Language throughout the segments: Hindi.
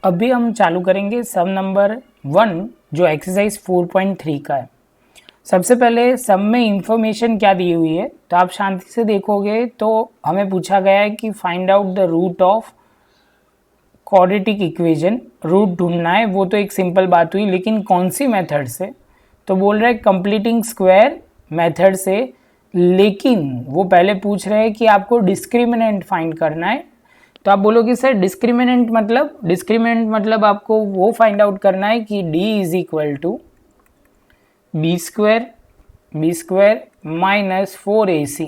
अभी हम चालू करेंगे सम नंबर 1 जो एक्सरसाइज 4.3 का है। सबसे पहले सम में इंफॉर्मेशन क्या दी हुई है तो आप शांति से देखोगे तो हमें पूछा गया है कि find out the root of quadratic equation. Root ढूंढना है, वो तो एक सिंपल बात हुई, लेकिन कौन सी मेथड से? तो बोल रहे हैं कंप्लीटिंग स्क्वायर मेथड से, लेकिन वो पहले पूछ रहे हैं कि आपको डिस्क्रिमिनेंट फाइंड करना है। तो आप बोलोगे सर डिस्क्रिमिनेंट मतलब आपको वो फाइंड आउट करना है कि d is equal to b square minus 4ac।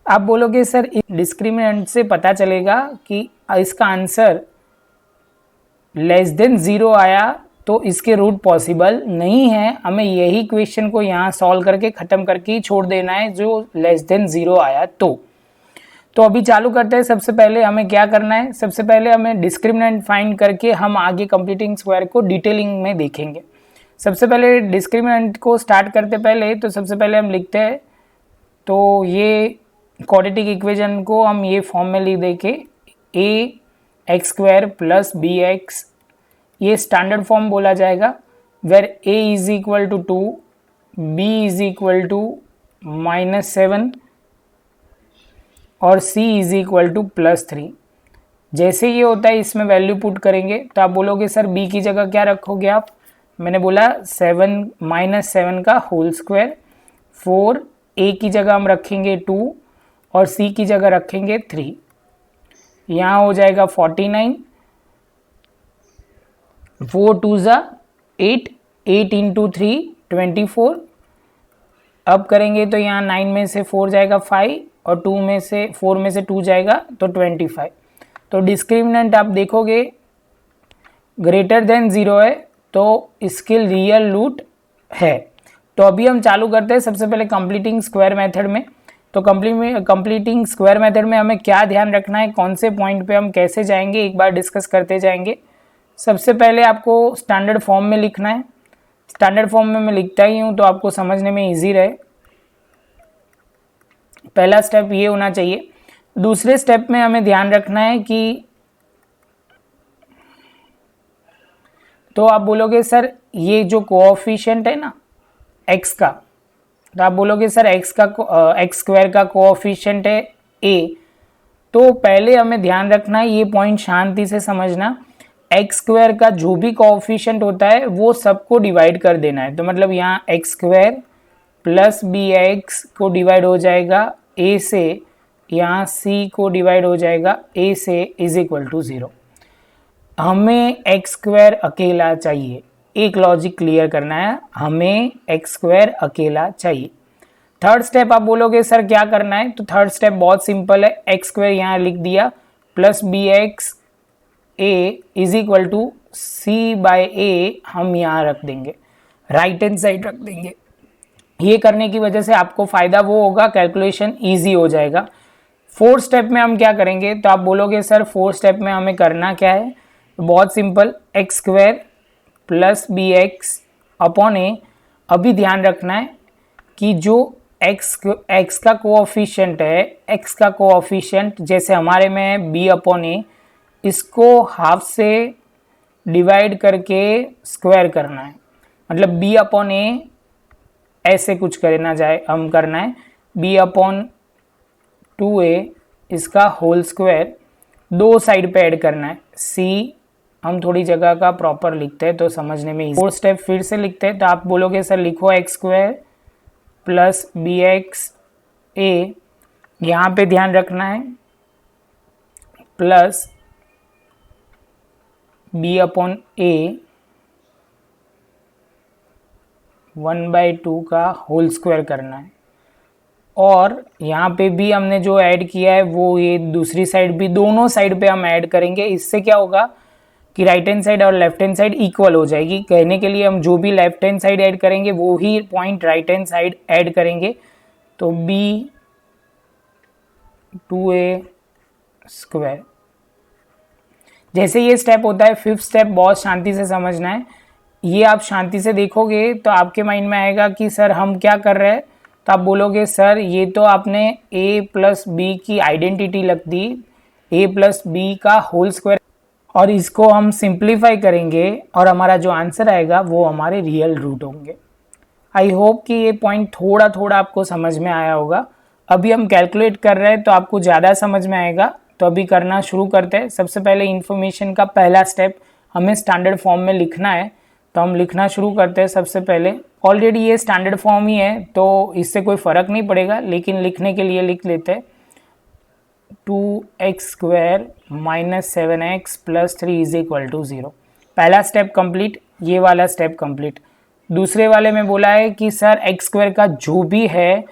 आप बोलोगे सर डिस्क्रिमिनेंट से पता चलेगा कि इसका आंसर लेस देन 0 आया तो इसके रूट पॉसिबल नहीं है। हमें यही क्वेश्चन को यहाँ सॉल्व करके ख़त्म करके ही छोड़ देना है जो लेस देन 0 आया तो अभी चालू करते हैं। सबसे पहले हमें क्या करना है, सबसे पहले हमें डिस्क्रिमिनेंट फाइंड करके हम आगे कंप्लीटिंग स्क्वायर को डिटेलिंग में देखेंगे। सबसे पहले डिस्क्रिमिनेंट को स्टार्ट करते पहले तो सबसे पहले हम लिखते हैं, तो ये क्वाड्रेटिक इक्वेशन को हम ये फॉर्म में लिख दे के A x square plus B x, ये स्टैंडर्ड फॉर्म बोला जाएगा, where A is equal to 2, B is equal to -7 और c इज इक्वल टू +3। जैसे ये होता है इसमें वैल्यू पुट करेंगे तो आप बोलोगे सर b की जगह क्या रखोगे आप? मैंने बोला -7 का होल स्क्वायर, 4 a की जगह हम रखेंगे 2 और c की जगह रखेंगे 3। यहाँ हो जाएगा 49, 4 2 ज़ा 8, 8 इंटू 3 24। अब करेंगे तो यहाँ 9 में से 4 जाएगा 5 और 4 में से 2 जाएगा तो 25। तो डिस्क्रिमिनेंट आप देखोगे ग्रेटर देन 0 है तो इसके रियल रूट है। तो अभी हम चालू करते हैं सबसे पहले कंप्लीटिंग स्क्वायर मेथड में। तो कंप्लीटिंग स्क्वायर मेथड में हमें क्या ध्यान रखना है, कौन से पॉइंट पे हम कैसे जाएंगे, एक बार डिस्कस करते जाएंगे। सबसे पहले आपको स्टैंडर्ड फॉर्म में लिखना है। स्टैंडर्ड फॉर्म में मैं लिखता ही हूँ तो आपको समझने में ईजी रहे। पहला स्टेप ये होना चाहिए। दूसरे स्टेप में हमें ध्यान रखना है कि, तो आप बोलोगे सर ये जो कोऑफिशिएंट है ना x का, तो आप बोलोगे सर x स्क्वायर का कोऑफिशिएंट है a। तो पहले हमें ध्यान रखना है, ये पॉइंट शांति से समझना, x स्क्वायर का जो भी कोऑफिशिएंट होता है वो सबको डिवाइड कर देना है। तो मतलब यहाँ x स्क्वायर प्लस bx को डिवाइड हो जाएगा a से, यहाँ c को डिवाइड हो जाएगा a से इज इक्वल टू 0। हमें x स्क्वायर अकेला चाहिए, एक लॉजिक क्लियर करना है, हमें x स्क्वायर अकेला चाहिए। थर्ड स्टेप आप बोलोगे सर क्या करना है, तो थर्ड स्टेप बहुत सिंपल है, x स्क्वायर यहाँ लिख दिया plus bx a is equal to c by a हम यहाँ रख देंगे, राइट हैंड साइड रख देंगे। ये करने की वजह से आपको फ़ायदा वो होगा, कैलकुलेशन इजी हो जाएगा। फोर्थ स्टेप में हम क्या करेंगे, तो आप बोलोगे सर फोर्थ स्टेप में हमें करना क्या है, तो बहुत simple, x square plus B x upon A. अभी ध्यान रखना है कि जो एक्स का कोऑफिशिएंट है, एक्स का कोऑफिशिएंट जैसे हमारे में है बी अपॉन ए, इसको हाफ से डिवाइड करके स्क्वायर करना है। मतलब बी अपॉन ए ऐसे कुछ करना है b अपॉन 2a इसका होल स्क्वायर, दो साइड पे ऐड करना है। c हम थोड़ी जगह का प्रॉपर लिखते हैं तो समझने में इजी। फोर्थ स्टेप फिर से लिखते हैं, तो आप बोलोगे सर लिखो x square plus B x A, यहाँ पे ध्यान रखना है प्लस b अपॉन ए 1/2 का होल स्क्वायर करना है। और यहाँ पे भी हमने जो ऐड किया है वो ये दूसरी साइड भी, दोनों साइड पे हम ऐड करेंगे। इससे क्या होगा कि राइट हैंड साइड और लेफ्ट हैंड साइड इक्वल हो जाएगी। कहने के लिए हम जो भी लेफ्ट हैंड साइड ऐड करेंगे वो ही point right hand side add करेंगे। तो b 2a स्क्वायर। जैसे ये स्टेप होता है, फिफ्थ स्टेप बहुत शांति से समझना है। ये आप शांति से देखोगे तो आपके माइंड में आएगा कि सर हम क्या कर रहे हैं, तो आप बोलोगे सर ये तो आपने a प्लस बी की आइडेंटिटी रख दी, a प्लस बी का होल स्क्वायर। और इसको हम सिंप्लीफाई करेंगे और हमारा जो आंसर आएगा वो हमारे रियल रूट होंगे। आई होप कि ये पॉइंट थोड़ा थोड़ा आपको समझ में आया होगा। अभी हम कैलकुलेट कर रहे हैं तो आपको ज़्यादा समझ में आएगा। तो अभी करना शुरू करते हैं। सबसे पहले इन्फॉर्मेशन का पहला स्टेप हमें स्टैंडर्ड फॉर्म में लिखना है, तो हम लिखना शुरू करते हैं। सबसे पहले ऑलरेडी ये स्टैंडर्ड फॉर्म ही है तो इससे कोई फ़र्क नहीं पड़ेगा, लेकिन लिखने के लिए लिख लेते हैं 2x² - 7x + 3 = 0। पहला स्टेप कंप्लीट, ये वाला स्टेप कंप्लीट। दूसरे वाले में बोला है कि सर x² का जो भी है,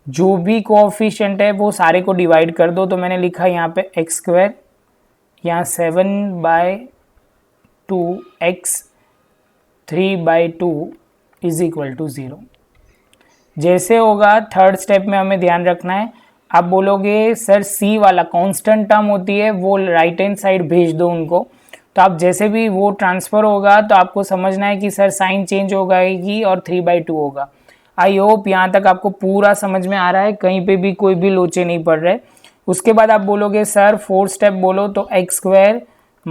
जो भी कोएफिशिएंट है वो सारे को डिवाइड कर दो। तो मैंने लिखा यहाँ पे x², यहाँ 7/2 x 3/2 = 0। जैसे होगा थर्ड स्टेप में हमें ध्यान रखना है। आप बोलोगे सर c वाला कांस्टेंट टर्म होती है वो राइट हैंड साइड भेज दो उनको। तो आप जैसे भी वो ट्रांसफ़र होगा तो आपको समझना है कि सर साइन चेंज हो जाएगी और 3/2 होगा। आई होप यहाँ तक आपको पूरा समझ में आ रहा है, कहीं पे भी कोई भी लोचे नहीं पड़ रहे। उसके बाद आप बोलोगे सर फोर्थ स्टेप बोलो, तो x² -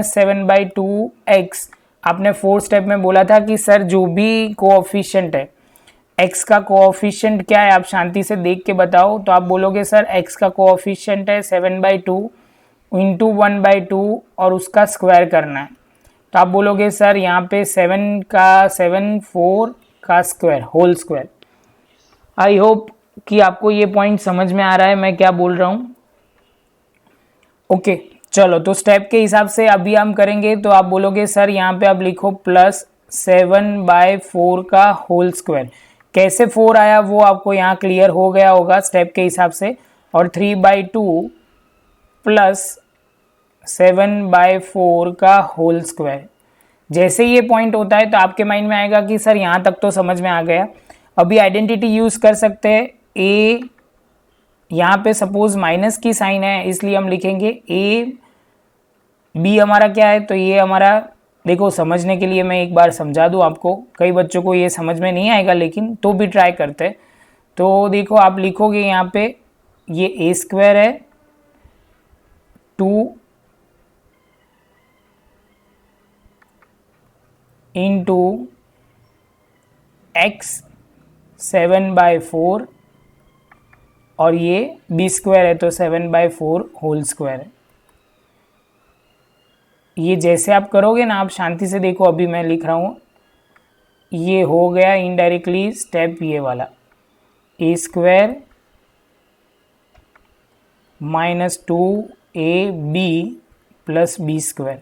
7/2 x। आपने फोर्थ स्टेप में बोला था कि सर जो भी कोएफिशिएंट है, x का कोएफिशिएंट क्या है आप शांति से देख के बताओ। तो आप बोलोगे सर x का कोएफिशिएंट है 7/2 × 1/2 और उसका स्क्वायर करना है। तो आप बोलोगे सर यहाँ पे 7 4 का square whole square. I hope कि आपको ये पॉइंट समझ में आ रहा है मैं क्या बोल रहा हूँ। ओके चलो, तो स्टेप के हिसाब से अभी हम करेंगे। तो आप बोलोगे सर यहाँ पे आप लिखो +7/4 का होल स्क्वायर। कैसे 4 आया वो आपको यहाँ क्लियर हो गया होगा स्टेप के हिसाब से। और 3/2 + 7/4 का होल स्क्वायर। जैसे ये पॉइंट होता है तो आपके माइंड में आएगा कि सर यहाँ तक तो समझ में आ गया। अभी आइडेंटिटी यूज़ कर सकते हैं। ए यहाँ पे सपोज माइनस की साइन है इसलिए हम लिखेंगे a। b हमारा क्या है, तो ये हमारा, देखो समझने के लिए मैं एक बार समझा दूँ आपको, कई बच्चों को ये समझ में नहीं आएगा लेकिन तो भी ट्राई करते हैं। तो देखो आप लिखोगे यहाँ पे ये a² है 2 × x 7/4 और ये b² है तो 7/4 होल स्क्वायर है। ये जैसे आप करोगे ना, आप शांति से देखो, अभी मैं लिख रहा हूँ, ये हो गया इनडायरेक्टली स्टेप ये वाला a² - 2ab + b²।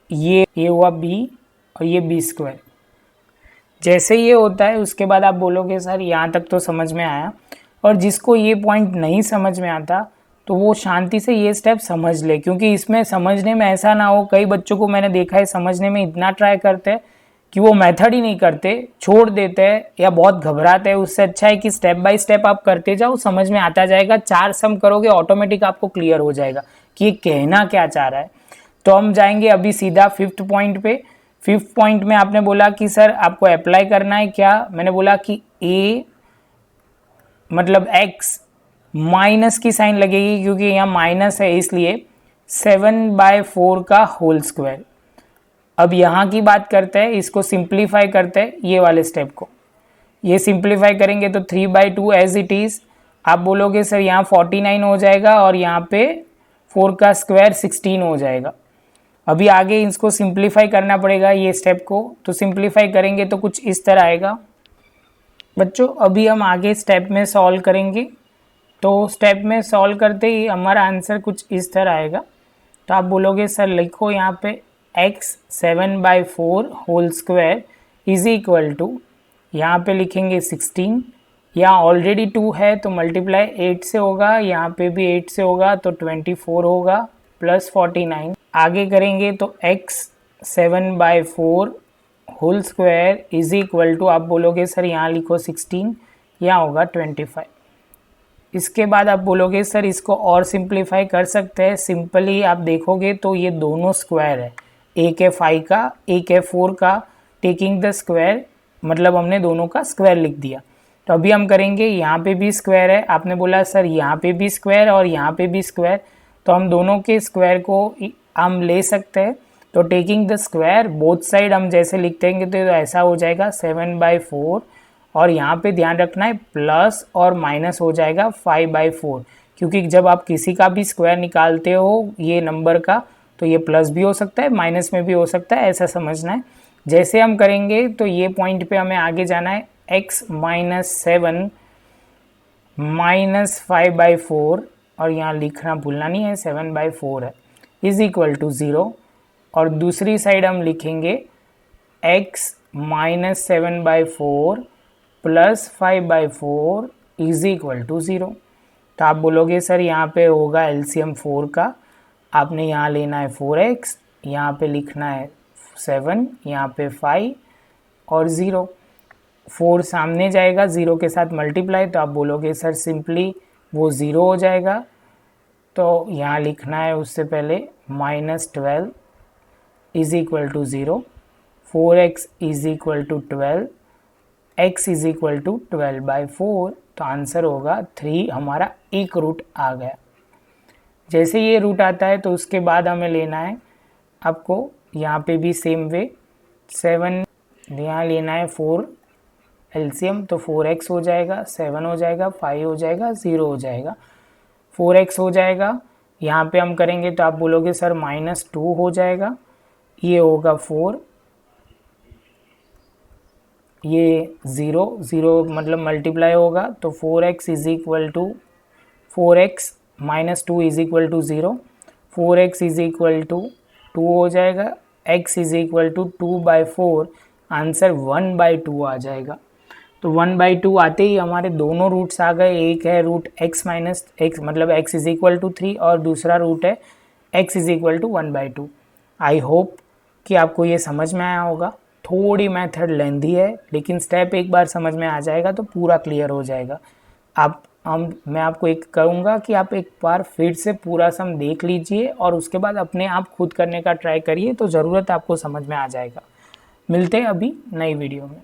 ये हुआ b और ये b²। जैसे ये होता है उसके बाद आप बोलोगे सर यहाँ तक तो समझ में आया। और जिसको ये पॉइंट नहीं समझ में आता तो वो शांति से ये स्टेप समझ ले, क्योंकि इसमें समझने में ऐसा ना हो, कई बच्चों को मैंने देखा है समझने में इतना ट्राई करते हैं कि वो मेथड ही नहीं करते, छोड़ देते हैं या बहुत घबराते हैं। उससे अच्छा है कि स्टेप बाय स्टेप आप करते जाओ, समझ में आता जाएगा। 4 सम करोगे ऑटोमेटिक आपको क्लियर हो जाएगा कि ये कहना क्या चाह रहा है। तो हम जाएंगे अभी सीधा 5th पॉइंट पे। 5th पॉइंट में आपने बोला कि सर आपको अप्लाई करना है क्या, मैंने बोला कि a मतलब x माइनस की साइन लगेगी क्योंकि यहाँ माइनस है इसलिए 7/4 का होल स्क्वायर। अब यहाँ की बात करते हैं, इसको सिंप्लीफाई करते हैं ये वाले स्टेप को। ये सिंप्लीफाई करेंगे तो 3/2 एज इट इज़। आप बोलोगे सर यहाँ 49 हो जाएगा और यहाँ पे 4 का स्क्वायर 16 हो जाएगा। अभी आगे इसको सिंप्लीफाई करना पड़ेगा ये स्टेप को, तो सिंप्लीफाई करेंगे तो कुछ इस तरह आएगा। बच्चों अभी हम आगे स्टेप में सॉल्व करेंगे। तो स्टेप में सॉल्व करते ही हमारा आंसर कुछ इस तरह आएगा। तो आप बोलोगे सर लिखो यहाँ पे x 7/4 होल स्क्वायर = यहाँ पे लिखेंगे 16। यहाँ ऑलरेडी 2 है तो मल्टीप्लाई 8 से होगा, यहाँ पे भी 8 से होगा तो 24 होगा + 49। आगे करेंगे तो x 7/4 होल स्क्वायर = आप बोलोगे सर यहाँ लिखो 16, यहाँ होगा 25। इसके बाद आप बोलोगे सर इसको और सिंप्लीफाई कर सकते हैं। सिंपली आप देखोगे तो ये दोनों स्क्वायर है, एक है 5 का एक है 4 का, टेकिंग द स्क्वायर मतलब हमने दोनों का स्क्वायर लिख दिया। तो अभी हम करेंगे, यहाँ पे भी स्क्वायर है, आपने बोला सर यहाँ पे भी स्क्वायर और यहाँ पे भी स्क्वायर, तो हम दोनों के स्क्वायर को हम ले सकते हैं। तो taking the square both side हम जैसे लिखते हैं तो ऐसा हो जाएगा 7/4, और यहाँ पे ध्यान रखना है प्लस और माइनस हो जाएगा 5/4, क्योंकि जब आप किसी का भी स्क्वायर निकालते हो ये नंबर का तो ये प्लस भी हो सकता है माइनस में भी हो सकता है, ऐसा समझना है। जैसे हम करेंगे तो ये पॉइंट पे हमें आगे जाना है, x - 7 - 5/4, और यहाँ लिखना भूलना नहीं है 7/4 है, इज इक्वल टू 0। और दूसरी साइड हम लिखेंगे x - 7/4 plus 5/4 is equal to 0। तो आप बोलोगे सर यहाँ पे होगा एलसीएम 4 का, आपने यहाँ लेना है 4x, यहाँ पे लिखना है 7, यहाँ पे 5 और 0। 4 सामने जाएगा 0 के साथ मल्टीप्लाई, तो आप बोलोगे सर सिंपली वो 0 हो जाएगा। तो यहाँ लिखना है उससे पहले -12 is equal to 0, 4x is equal to 12, x is equal to 12/4। तो आंसर होगा 3, हमारा एक रूट आ गया। जैसे ये रूट आता है तो उसके बाद हमें लेना है आपको यहाँ पे भी सेम वे 7, यहाँ लेना है 4 एलसीएम, तो 4x हो जाएगा, 7 हो जाएगा, 5 हो जाएगा, 0 हो जाएगा, 4x हो जाएगा। यहाँ पे हम करेंगे तो आप बोलोगे सर -2 हो जाएगा, ये होगा 4, ये 0 0 मतलब मल्टीप्लाई होगा, तो 4x is equal to 4x -2 is equal to 0, 4x is equal to 2 हो जाएगा, x is equal to 2/4, answer 1/2 आ जाएगा। तो 1/2 आते ही हमारे दोनों रूट्स आ गए, एक है रूट x - x मतलब x इज इक्वल टू 3, और दूसरा रूट है x is equal to 1/2। I hope कि आपको ये समझ में आया होगा। थोड़ी मेथड लेंदी है, लेकिन स्टेप एक बार समझ में आ जाएगा तो पूरा क्लियर हो जाएगा। मैं आपको एक करूँगा कि आप एक बार फिर से पूरा सम देख लीजिए और उसके बाद अपने आप खुद करने का ट्राई करिए, तो ज़रूरत आपको समझ में आ जाएगा। मिलते हैं अभी नई वीडियो में।